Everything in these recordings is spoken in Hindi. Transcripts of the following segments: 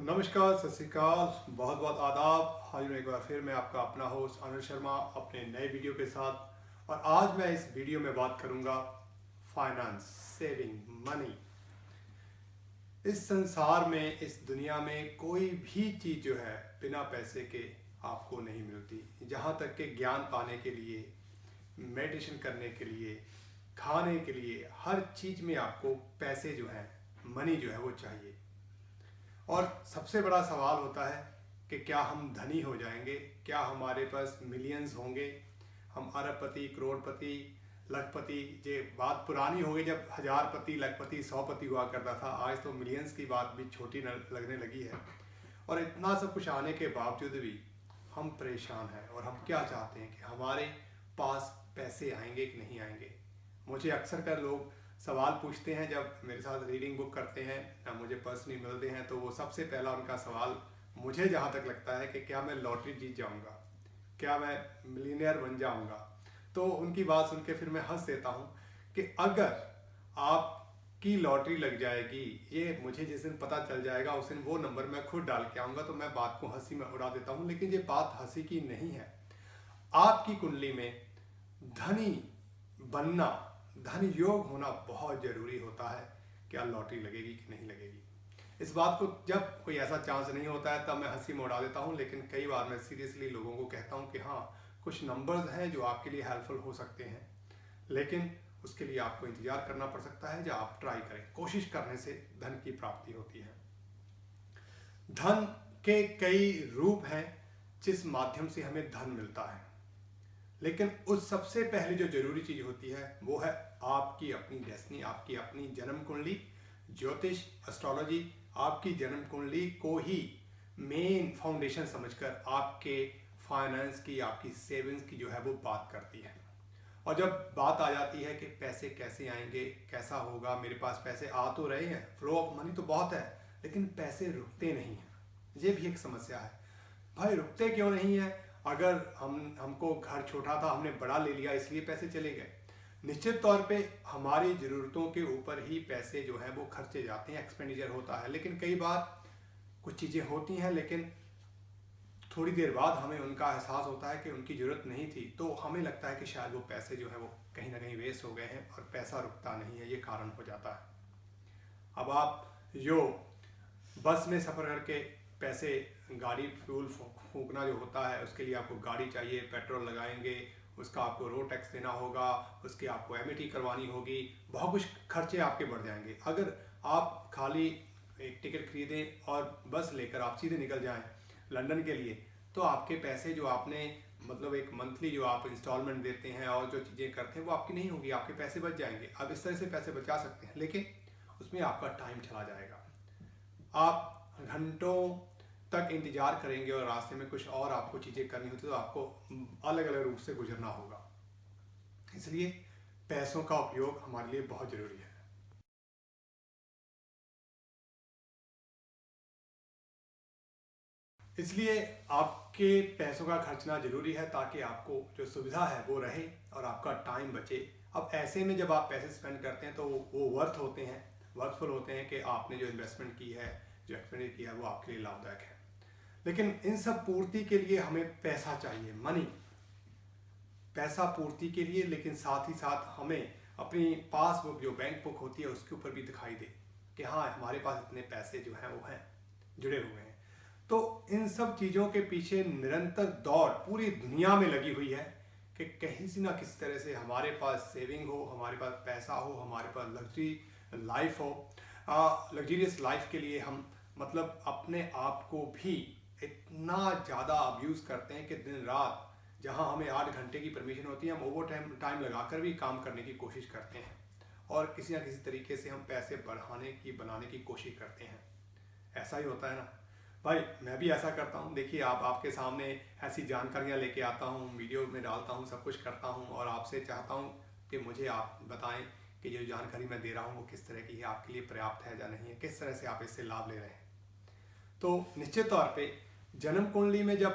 नमस्कार, सत श्री अकाल, बहुत बहुत आदाब। हाजिर हूँ एक बार फिर मैं आपका अपना होस्ट आनंद शर्मा अपने नए वीडियो के साथ। और आज मैं इस वीडियो में बात करूँगा फाइनेंस, सेविंग, मनी। इस संसार में, इस दुनिया में कोई भी चीज़ जो है बिना पैसे के आपको नहीं मिलती। जहाँ तक कि ज्ञान पाने के लिए, मेडिटेशन करने के लिए, खाने के लिए, हर चीज़ में आपको पैसे जो हैं, मनी जो है वो चाहिए। और सबसे बड़ा सवाल होता है कि क्या हम धनी हो जाएंगे, क्या हमारे पास मिलियंस होंगे, हम अरबपति, करोड़पति, लखपति। ये बात पुरानी हो गई जब हजारपति, लखपति, सौपति हुआ करता था। आज तो मिलियंस की बात भी छोटी लगने लगी है। और इतना सब कुछ आने के बावजूद भी हम परेशान हैं और हम क्या चाहते हैं कि हमारे पास पैसे आएंगे कि नहीं आएंगे। मुझे अक्सर कर लोग सवाल पूछते हैं जब मेरे साथ रीडिंग बुक करते हैं या मुझे पर्सनली मिलते हैं, तो वो सबसे पहला उनका सवाल मुझे जहाँ तक लगता है कि क्या मैं लॉटरी जीत जाऊँगा, क्या मैं मिलीनियर बन जाऊँगा। तो उनकी बात सुन के फिर मैं हंस देता हूँ कि अगर आपकी लॉटरी लग जाएगी, ये मुझे जिस दिन पता चल जाएगा उस दिन वो नंबर मैं खुद डाल के आऊँगा, तो मैं बात को हंसी में उड़ा देता हूँ। लेकिन ये बात हंसी की नहीं है। आपकी कुंडली में धनी बनना, धन योग होना बहुत ज़रूरी होता है। क्या लॉटरी लगेगी कि नहीं लगेगी, इस बात को जब कोई ऐसा चांस नहीं होता है तब मैं हंसी में उड़ा देता हूँ। लेकिन कई बार मैं सीरियसली लोगों को कहता हूँ कि हाँ, कुछ नंबर्स हैं जो आपके लिए हेल्पफुल हो सकते हैं, लेकिन उसके लिए आपको इंतजार करना पड़ सकता है। जब आप ट्राई करें, कोशिश करने से धन की प्राप्ति होती है। धन के कई रूप हैं जिस माध्यम से हमें धन मिलता है, लेकिन उस सबसे पहले जो जरूरी चीज होती है वो है आपकी अपनी डेस्टिनी, आपकी अपनी जन्म कुंडली। ज्योतिष, एस्ट्रोलॉजी आपकी जन्म कुंडली को ही मेन फाउंडेशन समझकर आपके फाइनेंस की, आपकी सेविंग्स की जो है वो बात करती है। और जब बात आ जाती है कि पैसे कैसे आएंगे, कैसा होगा, मेरे पास पैसे आ तो रहे हैं, फ्लो ऑफ मनी तो बहुत है, लेकिन पैसे रुकते नहीं हैं। ये भी एक समस्या है। भाई रुकते क्यों नहीं है? अगर हमको घर छोटा था, हमने बड़ा ले लिया, इसलिए पैसे चले गए। निश्चित तौर पे हमारी ज़रूरतों के ऊपर ही पैसे जो हैं वो खर्चे जाते हैं, एक्सपेंडिचर होता है। लेकिन कई बार कुछ चीज़ें होती हैं, लेकिन थोड़ी देर बाद हमें उनका एहसास होता है कि उनकी ज़रूरत नहीं थी, तो हमें लगता है कि शायद वो पैसे जो है वो कहीं ना कहीं वेस्ट हो गए हैं, और पैसा रुकता नहीं है, ये कारण हो जाता है। अब आप जो बस में सफ़र करके पैसे, गाड़ी फ्यूल फूकना जो होता है, उसके लिए आपको गाड़ी चाहिए, पेट्रोल लगाएंगे, उसका आपको रोड टैक्स देना होगा, उसकी आपको एमिटी करवानी होगी, बहुत कुछ खर्चे आपके बढ़ जाएंगे। अगर आप खाली एक टिकट खरीदें और बस लेकर आप सीधे निकल जाएं लंदन के लिए, तो आपके पैसे जो आपने मतलब एक मंथली जो आप इंस्टॉलमेंट देते हैं और जो चीज़ें करते हैं वो आपकी नहीं होगी, आपके पैसे बच जाएंगे। अब इस तरह से पैसे बचा सकते हैं, लेकिन उसमें आपका टाइम चला जाएगा। आप घंटों तक इंतजार करेंगे और रास्ते में कुछ और आपको चीज़ें करनी होती तो आपको अलग अलग रूप से गुजरना होगा। इसलिए पैसों का उपयोग हमारे लिए बहुत ज़रूरी है। इसलिए आपके पैसों का खर्चना ज़रूरी है, ताकि आपको जो सुविधा है वो रहे और आपका टाइम बचे। अब ऐसे में जब आप पैसे स्पेंड करते हैं तो वो वर्थ होते हैं, वर्थफुल होते हैं कि आपने जो इन्वेस्टमेंट की है, जो एक्सपेंडिचर किया है, वो आपके लिए लाभदायक है। लेकिन इन सब पूर्ति के लिए हमें पैसा चाहिए, मनी, पैसा पूर्ति के लिए। लेकिन साथ ही साथ हमें अपनी पासबुक, जो बैंक बुक होती है, उसके ऊपर भी दिखाई दे कि हाँ, हमारे पास इतने पैसे जो हैं वो हैं, जुड़े हुए हैं। तो इन सब चीज़ों के पीछे निरंतर दौड़ पूरी दुनिया में लगी हुई है कि कहीं से ना किसी तरह से हमारे पास सेविंग हो, हमारे पास पैसा हो, हमारे पास लग्जरी लाइफ हो। लग्जरियस लाइफ के लिए हम मतलब अपने आप को भी इतना ज़्यादा अब्यूज़ करते हैं कि दिन रात, जहां हमें 8 घंटे की परमिशन होती है, हम ओवर टाइम लगाकर भी काम करने की कोशिश करते हैं, और किसी ना किसी तरीके से हम पैसे बनाने की कोशिश करते हैं। ऐसा ही होता है ना भाई, मैं भी ऐसा करता हूँ। देखिए, आप आपके सामने ऐसी जानकारियाँ लेके आता हूँ, वीडियो में डालता हूँ, सब कुछ करता हूँ, और आपसे चाहता हूँ कि मुझे आप बताएं कि जो जानकारी मैं दे रहा हूँ वो किस तरह की है, आपके लिए पर्याप्त है या नहीं है, किस तरह से आप इससे लाभ ले रहे हैं। तो निश्चित तौर पे जन्म कुंडली में जब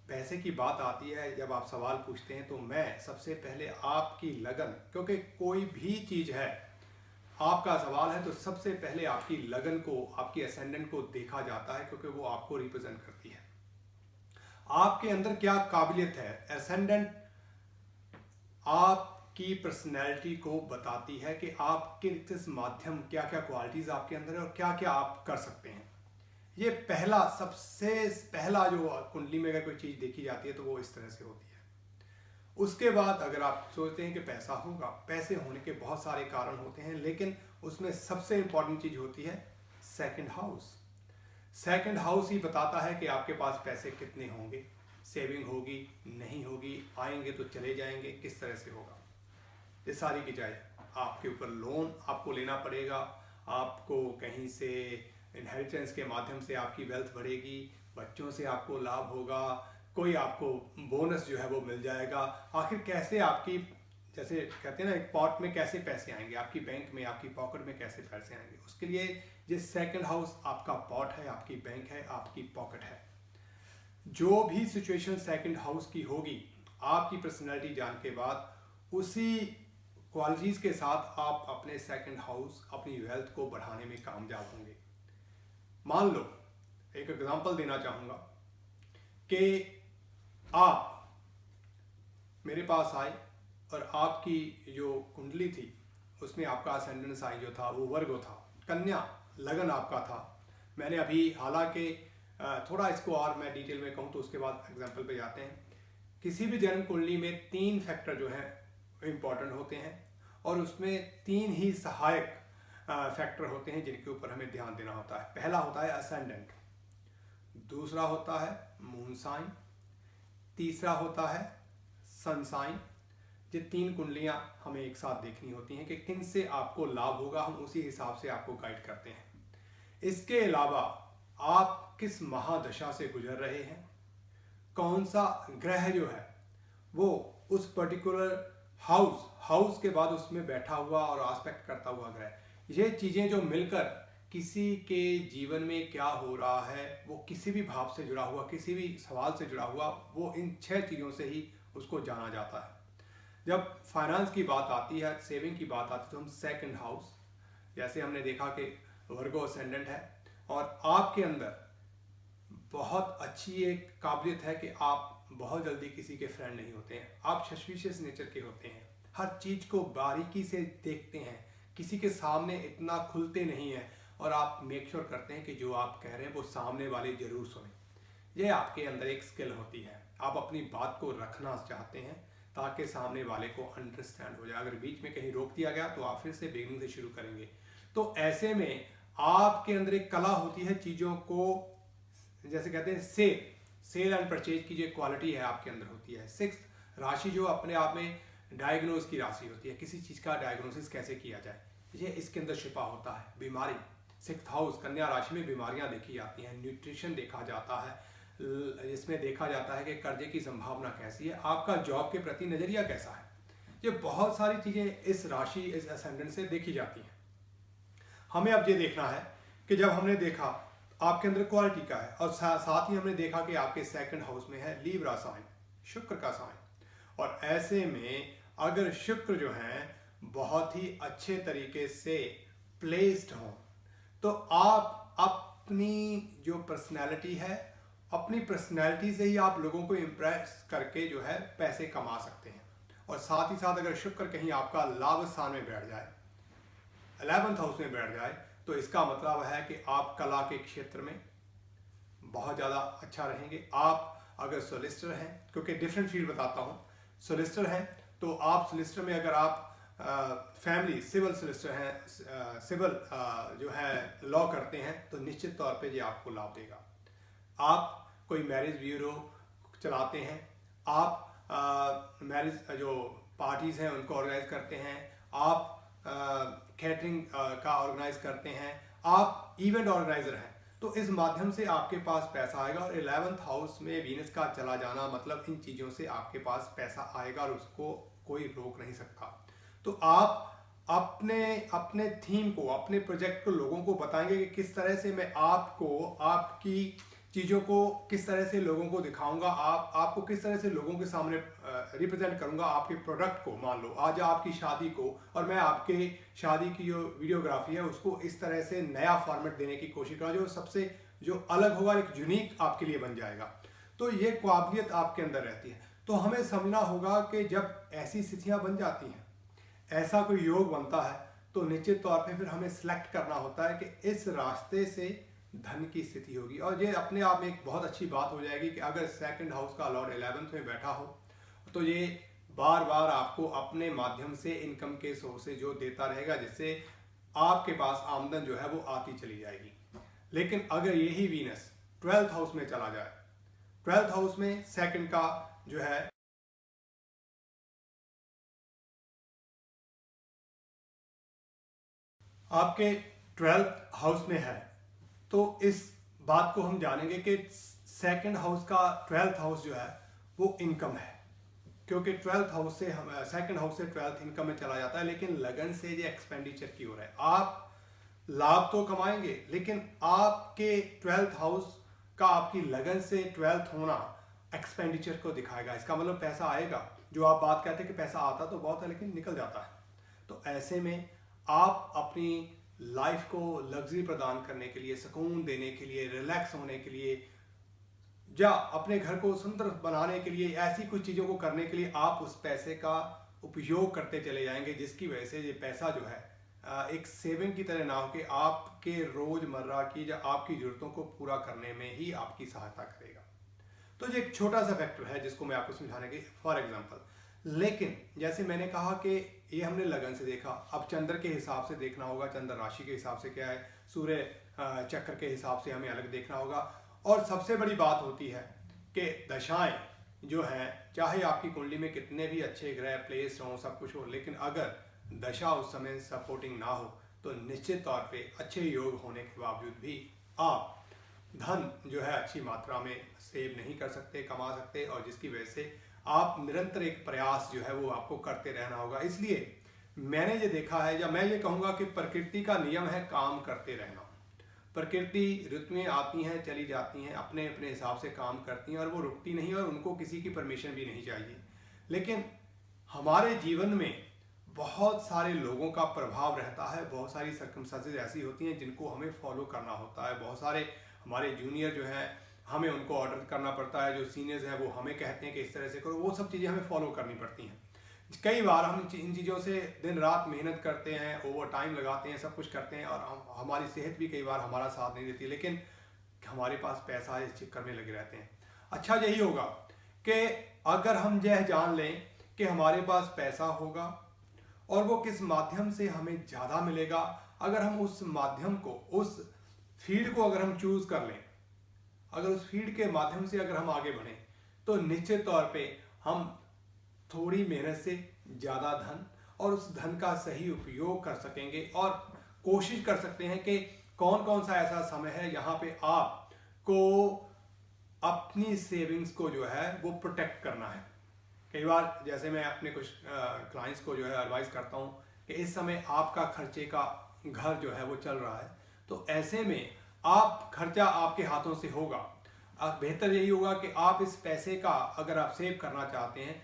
पैसे की बात आती है, जब आप सवाल पूछते हैं, तो मैं सबसे पहले आपकी लगन, क्योंकि कोई भी चीज़ है, आपका सवाल है तो सबसे पहले आपकी लगन को, आपकी असेंडेंट को देखा जाता है, क्योंकि वो आपको रिप्रेजेंट करती है। आपके अंदर क्या काबिलियत है। असेंडेंट आपकी पर्सनैलिटी को बताती है कि आप किस माध्यम, क्या क्या क्वालिटीज आपके अंदर है और क्या क्या आप कर सकते हैं। ये पहला, सबसे पहला जो कुंडली में अगर कोई चीज देखी जाती है तो वो इस तरह से होती है। उसके बाद अगर आप सोचते हैं कि पैसा होगा, पैसे होने के बहुत सारे कारण होते हैं, लेकिन उसमें सबसे इंपॉर्टेंट चीज होती है सेकंड हाउस। सेकंड हाउस ही बताता है कि आपके पास पैसे कितने होंगे, सेविंग होगी नहीं होगी, आएंगे तो चले जाएंगे, किस तरह से होगा। ये सारी की जाए, आपके ऊपर लोन आपको लेना पड़ेगा, आपको कहीं से इनहेरिटेंस के माध्यम से आपकी वेल्थ बढ़ेगी, बच्चों से आपको लाभ होगा, कोई आपको बोनस जो है वो मिल जाएगा। आखिर कैसे आपकी, जैसे कहते हैं ना, एक पॉट में कैसे पैसे आएंगे, आपकी बैंक में, आपकी पॉकेट में कैसे पैसे आएंगे, उसके लिए ये सेकंड हाउस आपका पॉट है, आपकी बैंक है, आपकी पॉकेट है। जो भी सिचुएशन सेकंड हाउस की होगी, आपकी पर्सनैलिटी जान के बाद उसी क्वालिटीज के साथ आप अपने सेकंड हाउस, अपनी वेल्थ को बढ़ाने में कामयाब होंगे। मान लो, एक एग्जांपल देना चाहूंगा कि आप मेरे पास आए और आपकी जो कुंडली थी उसमें आपका असेंडेंट साइन जो था वो वर्गो था, कन्या लगन आपका था। मैंने अभी, हालांकि थोड़ा इसको और मैं डिटेल में कहूँ तो उसके बाद एग्जांपल पे जाते हैं। किसी भी जन्म कुंडली में 3 फैक्टर जो हैं इंपॉर्टेंट होते हैं और उसमें 3 ही सहायक फैक्टर होते हैं जिनके ऊपर हमें ध्यान देना होता है। पहला होता है असेंडेंट, दूसरा होता है मून साइन, तीसरा होता है सन साइन। ये 3 कुंडलियां हमें एक साथ देखनी होती हैं कि किन से आपको लाभ होगा, हम उसी हिसाब से आपको गाइड करते हैं। इसके अलावा आप किस महादशा से गुजर रहे हैं, कौन सा ग्रह जो है वो उस पर्टिकुलर हाउस के बाद उसमें बैठा हुआ और आस्पेक्ट करता हुआ ग्रह, ये चीजें जो मिलकर किसी के जीवन में क्या हो रहा है, वो किसी भी भाव से जुड़ा हुआ, किसी भी सवाल से जुड़ा हुआ, वो इन 6 चीजों से ही उसको जाना जाता है। जब फाइनेंस की बात आती है, सेविंग की बात आती है, तो हम सेकंड हाउस, जैसे हमने देखा कि वर्गो असेंडेंट है और आपके अंदर बहुत अच्छी एक काबिलियत है कि आप बहुत जल्दी किसी के फ्रेंड नहीं होते हैं, आप सस्पिशियस नेचर के होते हैं, हर चीज को बारीकी से देखते हैं, किसी के सामने इतना खुलते नहीं हैं और आप मेक श्योर करते हैं कि जो आप कह रहे हैं वो सामने वाले जरूर सुने। ये आपके अंदर एक स्किल होती है, आप अपनी बात को रखना चाहते हैं ताकि सामने वाले को अंडरस्टैंड हो जाए। अगर बीच में कहीं रोक दिया गया तो आप फिर से बिगिनिंग से शुरू करेंगे। तो ऐसे में आपके अंदर एक कला होती है चीजों को, जैसे कहते हैं सेल एंड परचेज की जो क्वालिटी है आपके अंदर होती है। 6th राशि जो अपने आप में डायग्नोज की राशि होती है, किसी चीज का डायग्नोसिस कैसे किया जाए, ये इसके अंदर छिपा होता है। बीमारी, 6th हाउस कन्या राशि में बीमारियां देखी जाती हैं, न्यूट्रिशन देखा जाता है, इसमें देखा जाता है कि कर्जे की संभावना कैसी है, आपका जॉब के प्रति नजरिया कैसा है। ये बहुत सारी चीजें इस राशि, इस असेंडेंट से देखी जाती हैं। हमें अब ये देखना है कि जब हमने देखा आपके अंदर क्वालिटी का है और साथ ही हमने देखा कि आपके सेकंड हाउस में है लीब्रा साइन, शुक्र का साइन, और ऐसे में अगर शुक्र जो है बहुत ही अच्छे तरीके से प्लेस्ड हो तो आप अपनी जो पर्सनैलिटी है, अपनी पर्सनैलिटी से ही आप लोगों को इम्प्रेस करके जो है पैसे कमा सकते हैं। और साथ ही साथ अगर शुक्र कहीं आपका लाभ स्थान में बैठ जाए, 11th हाउस में बैठ जाए, तो इसका मतलब है कि आप कला के क्षेत्र में बहुत ज़्यादा अच्छा रहेंगे। आप अगर सोलिसिटर हैं, क्योंकि डिफरेंट फील्ड बताता हूँ, सोलिसिटर हैं तो आप सोलिसिटर में अगर आप फैमिली सिविल सोलिसिटर हैं, सिविल जो है लॉ करते हैं, तो निश्चित तौर पे ये आपको लाभ देगा। आप कोई मैरिज ब्यूरो चलाते हैं, आप मैरिज जो पार्टीज हैं उनको ऑर्गेनाइज करते हैं, आप कैटरिंग का ऑर्गेनाइज करते हैं, आप इवेंट ऑर्गेनाइजर हैं, तो इस माध्यम से आपके पास पैसा आएगा। और 11th हाउस में वीनस का चला जाना मतलब इन चीज़ों से आपके पास पैसा आएगा और उसको कोई रोक नहीं सकता। तो आप अपने थीम को, अपने प्रोजेक्ट को लोगों को बताएंगे कि किस तरह से मैं आपको आपकी चीज़ों को किस तरह से लोगों को दिखाऊंगा, आपको किस तरह से लोगों के सामने रिप्रेजेंट करूंगा आपके प्रोडक्ट को। मान लो आज आपकी शादी को, और मैं आपके शादी की जो वीडियोग्राफी है उसको इस तरह से नया फॉर्मेट देने की कोशिश करूँ जो सबसे जो अलग होगा, एक यूनिक आपके लिए बन जाएगा। तो ये काबिलियत आपके अंदर रहती है। तो हमें समझना होगा कि जब ऐसी स्थितियाँ बन जाती हैं, ऐसा कोई योग बनता है, तो निश्चित तौर पे फिर हमें सिलेक्ट करना होता है कि इस रास्ते से धन की स्थिति होगी। और ये अपने आप में एक बहुत अच्छी बात हो जाएगी कि अगर सेकंड हाउस का लॉर्ड 11th में बैठा हो तो ये बार बार आपको अपने माध्यम से इनकम के सोर्सेज जो देता रहेगा, जिससे आपके पास आमदन जो है वो आती चली जाएगी। लेकिन अगर यही वीनस 12th हाउस में चला जाए, 12th हाउस में सेकंड का जो है आपके 12th हाउस में है, तो इस बात को हम जानेंगे कि सेकंड हाउस का 12th हाउस जो है वो इनकम है, क्योंकि 12th हाउस से हम सेकंड हाउस से 12th इनकम में चला जाता है। लेकिन लगन से ये एक्सपेंडिचर की ओर है। आप लाभ तो कमाएंगे, लेकिन आपके 12th हाउस का आपकी लगन से 12th होना एक्सपेंडिचर को दिखाएगा। इसका मतलब पैसा आएगा, जो आप बात कहते हैं कि पैसा आता तो बहुत है लेकिन निकल जाता है। तो ऐसे में आप अपनी लाइफ को लग्जरी प्रदान करने के लिए, सुकून देने के लिए, रिलैक्स होने के लिए, या अपने घर को सुंदर बनाने के लिए, ऐसी कुछ चीज़ों को करने के लिए आप उस पैसे का उपयोग करते चले जाएंगे, जिसकी वजह से ये पैसा जो है एक सेविंग की तरह ना हो कि आपके रोज़मर्रा की या आपकी ज़रूरतों को पूरा करने में ही आपकी सहायता करेगा। तो ये एक छोटा सा फैक्टर है जिसको मैं आपको समझाने की फॉर एग्जांपल। लेकिन जैसे मैंने कहा कि ये हमने लगन से देखा, अब चंद्र के हिसाब से देखना होगा, चंद्र राशि के हिसाब से क्या है, सूर्य चक्र के हिसाब से हमें अलग देखना होगा। और सबसे बड़ी बात होती है कि दशाएं जो हैं, चाहे आपकी कुंडली में कितने भी अच्छे ग्रह प्लेस हों, सब कुछ हो, लेकिन अगर दशा उस समय सपोर्टिंग ना हो तो निश्चित तौर पे अच्छे योग होने के बावजूद भी आप धन जो है अच्छी मात्रा में सेव नहीं कर सकते, कमा सकते, और जिसकी वजह से आप निरंतर एक प्रयास जो है वो आपको करते रहना होगा। इसलिए मैंने ये देखा है, या मैं ये कहूँगा कि प्रकृति का नियम है काम करते रहना। प्रकृति ऋतुएं आती हैं चली जाती हैं, अपने अपने हिसाब से काम करती हैं, और वो रुकती नहीं, और उनको किसी की परमिशन भी नहीं चाहिए। लेकिन हमारे जीवन में बहुत सारे लोगों का प्रभाव रहता है, बहुत सारी सर्कमस्टेंसेस ऐसी होती हैं जिनको हमें फॉलो करना होता है। बहुत सारे हमारे जूनियर जो हैं, हमें उनको ऑर्डर करना पड़ता है, जो सीनियर्स हैं वो हमें कहते हैं कि इस तरह से करो, वो सब चीज़ें हमें फॉलो करनी पड़ती हैं। कई बार हम इन चीज़ों से दिन रात मेहनत करते हैं, ओवर टाइम लगाते हैं, सब कुछ करते हैं, और हमारी सेहत भी कई बार हमारा साथ नहीं देती, लेकिन हमारे पास पैसा है, इस चक्कर में लगे रहते हैं। अच्छा यही होगा कि अगर हम यह जान लें कि हमारे पास पैसा होगा और वो किस माध्यम से हमें ज़्यादा मिलेगा, अगर हम उस माध्यम को, उस फील्ड को अगर हम चूज़ कर लें, अगर उस फील्ड के माध्यम से अगर हम आगे बढ़ें, तो निश्चित तौर पे हम थोड़ी मेहनत से ज़्यादा धन और उस धन का सही उपयोग कर सकेंगे, और कोशिश कर सकते हैं कि कौन कौन सा ऐसा समय है यहाँ पे आपको अपनी सेविंग्स को जो है वो प्रोटेक्ट करना है। कई बार जैसे मैं अपने कुछ क्लाइंट्स को जो है एडवाइस करता हूँ कि इस समय आपका खर्चे का घर जो है वो चल रहा है, तो ऐसे में आप खर्चा आपके हाथों से होगा। बेहतर यही होगा कि आप इस पैसे का अगर आप सेव करना चाहते हैं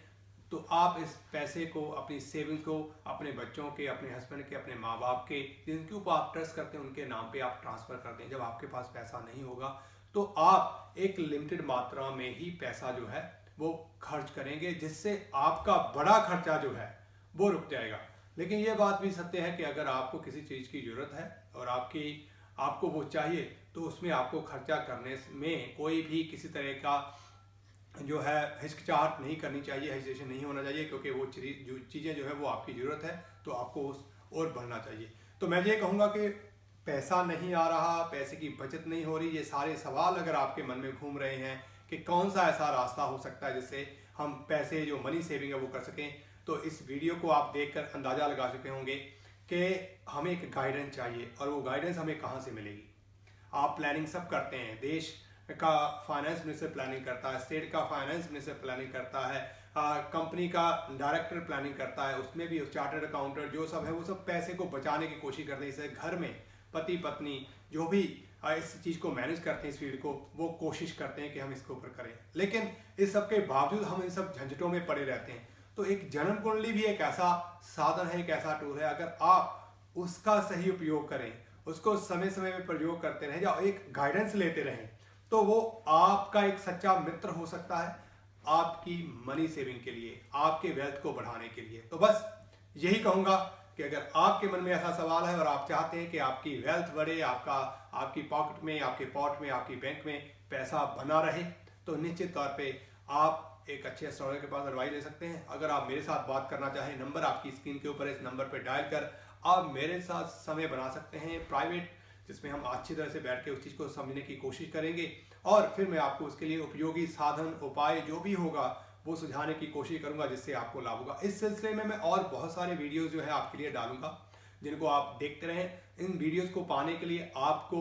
तो आप इस पैसे को, अपनी सेविंग को अपने बच्चों के, अपने हस्बैंड के, अपने माँ बाप के, जिनके ऊपर आप ट्रस्ट करते हैं उनके नाम पे आप ट्रांसफ़र कर दें। जब आपके पास पैसा नहीं होगा तो आप एक लिमिटेड मात्रा में ही पैसा जो है वो खर्च करेंगे, जिससे आपका बड़ा खर्चा जो है वो रुक जाएगा। लेकिन ये बात भी सत्य है कि अगर आपको किसी चीज़ की ज़रूरत है और आपको वो चाहिए, तो उसमें आपको खर्चा करने में कोई भी किसी तरह का जो है हिचकिचाहट नहीं करनी चाहिए, हेजिटेशन नहीं होना चाहिए, क्योंकि वो चीज़ें जो है वो आपकी ज़रूरत है तो आपको उस और बढ़ना चाहिए। तो मैं ये कहूँगा कि पैसा नहीं आ रहा, पैसे की बचत नहीं हो रही, ये सारे सवाल अगर आपके मन में घूम रहे हैं कि कौन सा ऐसा रास्ता हो सकता है जिससे हम पैसे जो मनी सेविंग है वो कर सकें, तो इस वीडियो को आप देखकर अंदाज़ा लगा चुके होंगे कि हमें एक गाइडेंस चाहिए, और वो गाइडेंस हमें कहाँ से मिलेगी। आप प्लानिंग सब करते हैं, देश का फाइनेंस मिनिस्टर प्लानिंग करता है, स्टेट का फाइनेंस मिनिस्टर प्लानिंग करता है, कंपनी का डायरेक्टर प्लानिंग करता है, उसमें भी चार्टर्ड अकाउंटेंट जो सब है वो सब पैसे को बचाने की कोशिश करते हैं। इससे घर में पति पत्नी जो भी इस चीज़ को मैनेज करते हैं, इस फील्ड को, वो कोशिश करते हैं कि हम इसके ऊपर करें, लेकिन इस सब के बावजूद हम इन सब झंझटों में पड़े रहते हैं। तो एक जन्म कुंडली भी एक ऐसा साधन है, एक ऐसा टूल है, अगर आप उसका सही उपयोग करें, उसको समय समय में प्रयोग करते रहें या एक गाइडेंस लेते रहें, तो वो आपका एक सच्चा मित्र हो सकता है आपकी मनी सेविंग के लिए, आपके वेल्थ को बढ़ाने के लिए। तो बस यही कहूँगा कि अगर आपके मन में ऐसा सवाल है और आप चाहते हैं कि आपकी वेल्थ बढ़े, आपकी पॉकेट में, आपके पॉट में, आपकी बैंक में पैसा बना रहे, तो निश्चित तौर पे आप एक अच्छे एस्ट्रोलॉजर के पास एडवाइस ले सकते हैं। अगर आप मेरे साथ बात करना चाहें, नंबर आपकी स्क्रीन के ऊपर, इस नंबर पर डायल कर आप मेरे साथ समय बना सकते हैं प्राइवेट, जिसमें हम अच्छी तरह से बैठ के उस चीज़ को समझने की कोशिश करेंगे और फिर मैं आपको उसके लिए उपयोगी साधन, उपाय जो भी होगा वो सुझाने की कोशिश करूंगा जिससे आपको लाभ होगा। इस सिलसिले में मैं और बहुत सारे वीडियोस जो है आपके लिए डालूंगा, जिनको आप देखते रहें। इन वीडियोस को पाने के लिए आपको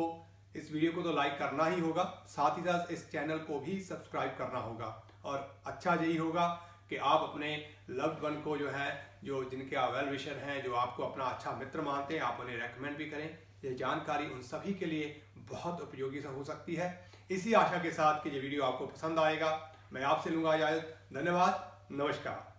इस वीडियो को तो लाइक करना ही होगा, साथ ही साथ इस चैनल को भी सब्सक्राइब करना होगा। और अच्छा यही होगा कि आप अपने लव्ड वन को जो है, जो जिनके आप वेल विशर हैं, जो आपको अपना अच्छा मित्र मानते हैं, आप उन्हें रेकमेंड भी करें। ये जानकारी उन सभी के लिए बहुत उपयोगी हो सकती है। इसी आशा के साथ कि ये वीडियो आपको पसंद आएगा, मैं आपसे लूंगा इजाजत। धन्यवाद, नमस्कार।